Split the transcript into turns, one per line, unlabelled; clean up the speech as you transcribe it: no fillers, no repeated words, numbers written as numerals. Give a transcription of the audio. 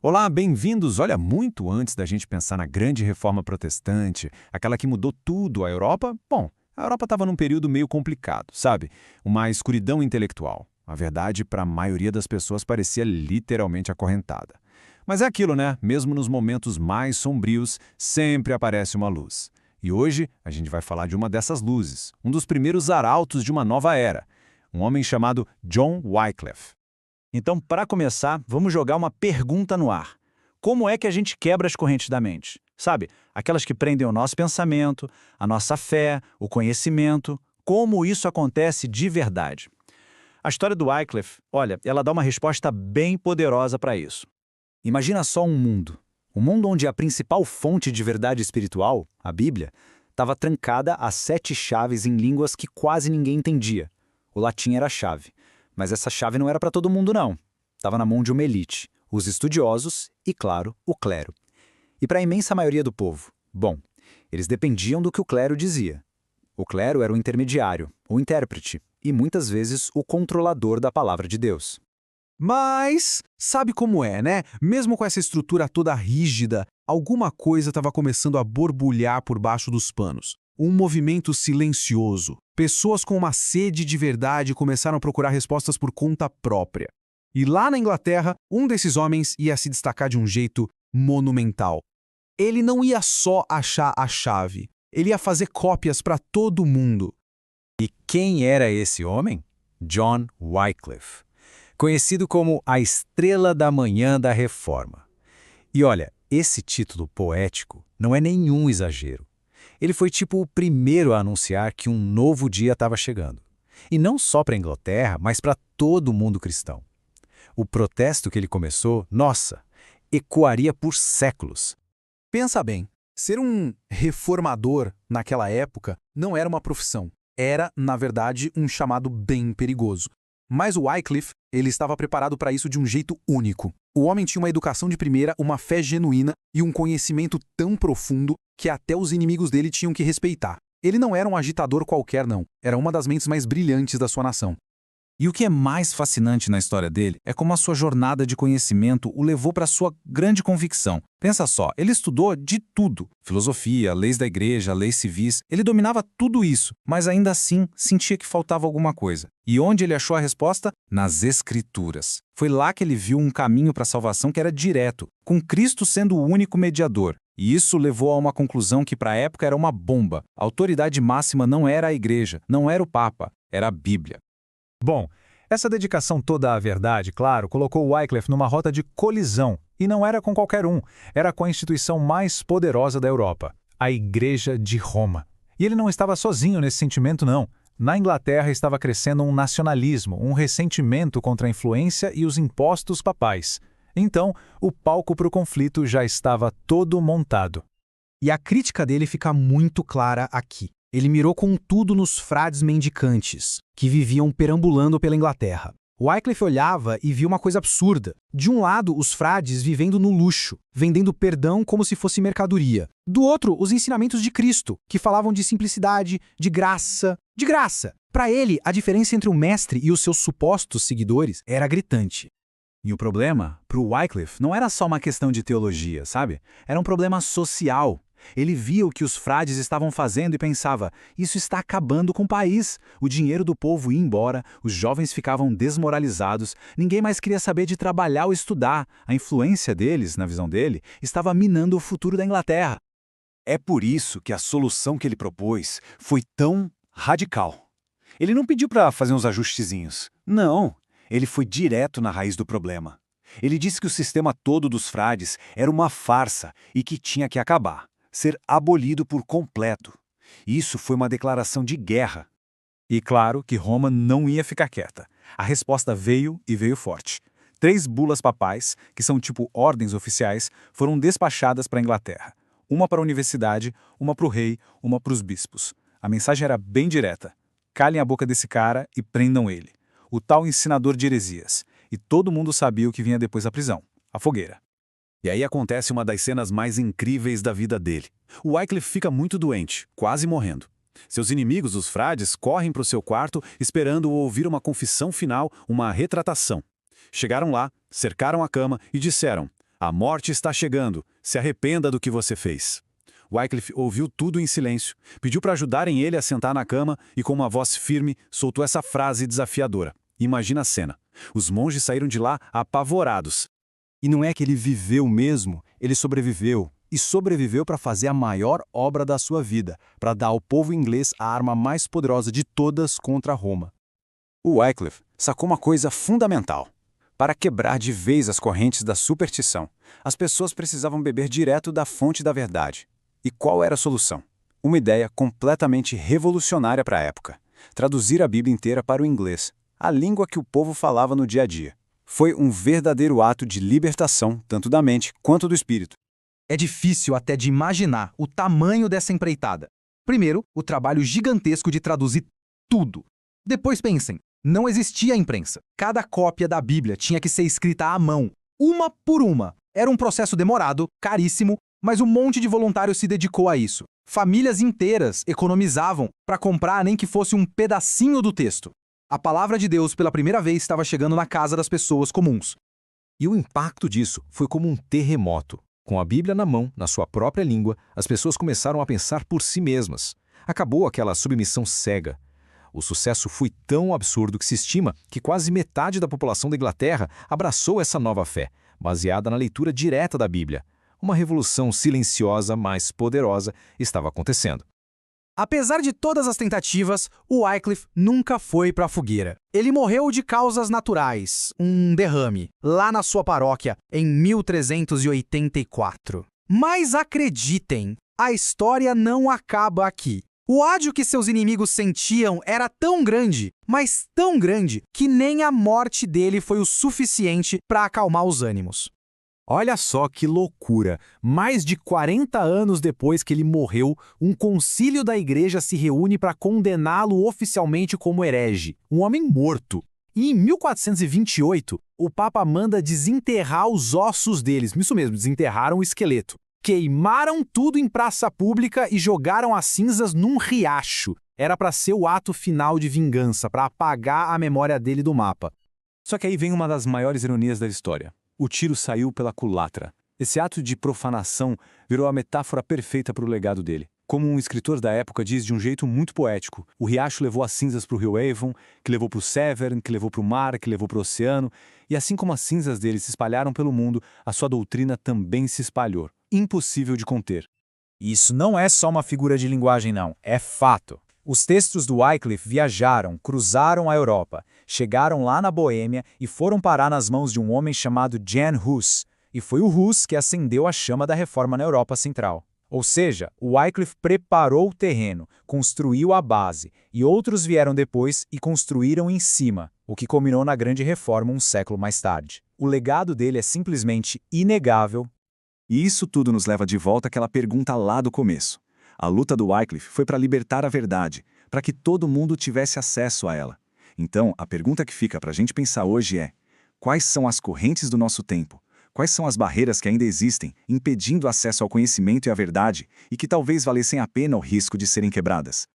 Olá, bem-vindos! Olha, muito antes da gente pensar na grande reforma protestante, aquela que mudou tudo a Europa, bom, a Europa estava num período meio complicado, sabe? Uma escuridão intelectual. A verdade, para a maioria das pessoas, parecia literalmente acorrentada. Mas é aquilo, né? Mesmo nos momentos mais sombrios, sempre aparece uma luz. E hoje a gente vai falar de uma dessas luzes, um dos primeiros arautos de uma nova era, um homem chamado John Wycliffe.
Então, para começar, vamos jogar uma pergunta no ar. Como é que a gente quebra as correntes da mente? Sabe, aquelas que prendem o nosso pensamento, a nossa fé, o conhecimento. Como isso acontece de verdade? A história do Wycliffe, olha, ela dá uma resposta bem poderosa para isso. Imagina só um mundo onde a principal fonte de verdade espiritual, a Bíblia, estava trancada a 7 chaves em línguas que quase ninguém entendia. O latim era a chave. Mas essa chave não era para todo mundo, não. Estava na mão de uma elite, os estudiosos e, claro, o clero. E para a imensa maioria do povo, bom, eles dependiam do que o clero dizia. O clero era o intermediário, o intérprete, e muitas vezes o controlador da palavra de Deus.
Mas, sabe como é, né? Mesmo com essa estrutura toda rígida, alguma coisa estava começando a borbulhar por baixo dos panos. Um movimento silencioso. Pessoas com uma sede de verdade começaram a procurar respostas por conta própria. E lá na Inglaterra, um desses homens ia se destacar de um jeito monumental. Ele não ia só achar a chave, ele ia fazer cópias para todo mundo.
E quem era esse homem? John Wycliffe, conhecido como a Estrela da Manhã da Reforma. E olha, esse título poético não é nenhum exagero. Ele foi tipo o primeiro a anunciar que um novo dia estava chegando. E não só para a Inglaterra, mas para todo o mundo cristão. O protesto que ele começou, nossa, ecoaria por séculos.
Pensa bem, ser um reformador naquela época não era uma profissão. Era, na verdade, um chamado bem perigoso. Mas o Wycliffe, ele estava preparado para isso de um jeito único. O homem tinha uma educação de primeira, uma fé genuína e um conhecimento tão profundo que até os inimigos dele tinham que respeitar. Ele não era um agitador qualquer, não. Era uma das mentes mais brilhantes da sua nação.
E o que é mais fascinante na história dele é como a sua jornada de conhecimento o levou para a sua grande convicção. Pensa só, ele estudou de tudo. Filosofia, leis da igreja, leis civis. Ele dominava tudo isso, mas ainda assim sentia que faltava alguma coisa. E onde ele achou a resposta? Nas Escrituras. Foi lá que ele viu um caminho para a salvação que era direto, com Cristo sendo o único mediador. E isso levou a uma conclusão que para a época era uma bomba. A autoridade máxima não era a igreja, não era o Papa, era a Bíblia.
Bom, essa dedicação toda à verdade, claro, colocou Wycliffe numa rota de colisão, e não era com qualquer um, era com a instituição mais poderosa da Europa, a Igreja de Roma. E ele não estava sozinho nesse sentimento, não. Na Inglaterra estava crescendo um nacionalismo, um ressentimento contra a influência e os impostos papais. Então, o palco para o conflito já estava todo montado.
E a crítica dele fica muito clara aqui. Ele mirou com tudo nos frades mendicantes, que viviam perambulando pela Inglaterra. Wycliffe olhava e via uma coisa absurda. De um lado, os frades vivendo no luxo, vendendo perdão como se fosse mercadoria. Do outro, os ensinamentos de Cristo, que falavam de simplicidade, de graça. De graça! Para ele, a diferença entre o mestre e os seus supostos seguidores era gritante.
E o problema, para o Wycliffe, não era só uma questão de teologia, sabe? Era um problema social. Ele via o que os frades estavam fazendo e pensava, isso está acabando com o país. O dinheiro do povo ia embora, os jovens ficavam desmoralizados, ninguém mais queria saber de trabalhar ou estudar. A influência deles, na visão dele, estava minando o futuro da Inglaterra.
É por isso que a solução que ele propôs foi tão radical. Ele não pediu para fazer uns ajustezinhos. Não, ele foi direto na raiz do problema. Ele disse que o sistema todo dos frades era uma farsa e que tinha que acabar. Ser abolido por completo. Isso foi uma declaração de guerra.
E claro que Roma não ia ficar quieta. A resposta veio e veio forte. 3 bulas papais, que são tipo ordens oficiais, foram despachadas para a Inglaterra. Uma para a universidade, uma para o rei, uma para os bispos. A mensagem era bem direta. Calem a boca desse cara e prendam ele. O tal ensinador de heresias. E todo mundo sabia o que vinha depois da prisão. A fogueira.
E aí acontece uma das cenas mais incríveis da vida dele. O Wycliffe fica muito doente, quase morrendo. Seus inimigos, os frades, correm para o seu quarto esperando ouvir uma confissão final, uma retratação. Chegaram lá, cercaram a cama e disseram: A morte está chegando, se arrependa do que você fez. Wycliffe ouviu tudo em silêncio, pediu para ajudarem ele a sentar na cama e, com uma voz firme, soltou essa frase desafiadora. Imagina a cena. Os monges saíram de lá apavorados.
E não é que ele viveu mesmo, ele sobreviveu. E sobreviveu para fazer a maior obra da sua vida, para dar ao povo inglês a arma mais poderosa de todas contra Roma.
O Wycliffe sacou uma coisa fundamental. Para quebrar de vez as correntes da superstição, as pessoas precisavam beber direto da fonte da verdade. E qual era a solução? Uma ideia completamente revolucionária para a época. Traduzir a Bíblia inteira para o inglês, a língua que o povo falava no dia a dia. Foi um verdadeiro ato de libertação, tanto da mente quanto do espírito.
É difícil até de imaginar o tamanho dessa empreitada. Primeiro, o trabalho gigantesco de traduzir tudo. Depois pensem, não existia a imprensa. Cada cópia da Bíblia tinha que ser escrita à mão, uma por uma. Era um processo demorado, caríssimo, mas um monte de voluntários se dedicou a isso. Famílias inteiras economizavam para comprar nem que fosse um pedacinho do texto. A palavra de Deus pela primeira vez estava chegando na casa das pessoas comuns.
E o impacto disso foi como um terremoto. Com a Bíblia na mão, na sua própria língua, as pessoas começaram a pensar por si mesmas. Acabou aquela submissão cega. O sucesso foi tão absurdo que se estima que quase metade da população da Inglaterra abraçou essa nova fé, baseada na leitura direta da Bíblia. Uma revolução silenciosa, mas poderosa, estava acontecendo.
Apesar de todas as tentativas, o Wycliffe nunca foi para a fogueira. Ele morreu de causas naturais, um derrame, lá na sua paróquia, em 1384. Mas acreditem, a história não acaba aqui. O ódio que seus inimigos sentiam era tão grande, mas tão grande, que nem a morte dele foi o suficiente para acalmar os ânimos.
Olha só que loucura! Mais de 40 anos depois que ele morreu, um concílio da igreja se reúne para condená-lo oficialmente como herege, um homem morto. E em 1428, o Papa manda desenterrar os ossos deles, isso mesmo, desenterraram o esqueleto. Queimaram tudo em praça pública e jogaram as cinzas num riacho. Era para ser o ato final de vingança, para apagar a memória dele do mapa.
Só que aí vem uma das maiores ironias da história. O tiro saiu pela culatra. Esse ato de profanação virou a metáfora perfeita para o legado dele. Como um escritor da época diz de um jeito muito poético, o riacho levou as cinzas para o rio Avon, que levou para o Severn, que levou para o mar, que levou para o oceano, e assim como as cinzas dele se espalharam pelo mundo, a sua doutrina também se espalhou. Impossível de conter.
Isso não é só uma figura de linguagem, não. É fato. Os textos do Wycliffe viajaram, cruzaram a Europa, chegaram lá na Boêmia e foram parar nas mãos de um homem chamado Jan Hus. E foi o Hus que acendeu a chama da reforma na Europa Central. Ou seja, o Wycliffe preparou o terreno, construiu a base, e outros vieram depois e construíram em cima, o que culminou na Grande Reforma um século mais tarde. O legado dele é simplesmente inegável.
E isso tudo nos leva de volta àquela pergunta lá do começo. A luta do Wycliffe foi para libertar a verdade, para que todo mundo tivesse acesso a ela. Então, a pergunta que fica para a gente pensar hoje é: quais são as correntes do nosso tempo? Quais são as barreiras que ainda existem, impedindo acesso ao conhecimento e à verdade, e que talvez valessem a pena o risco de serem quebradas?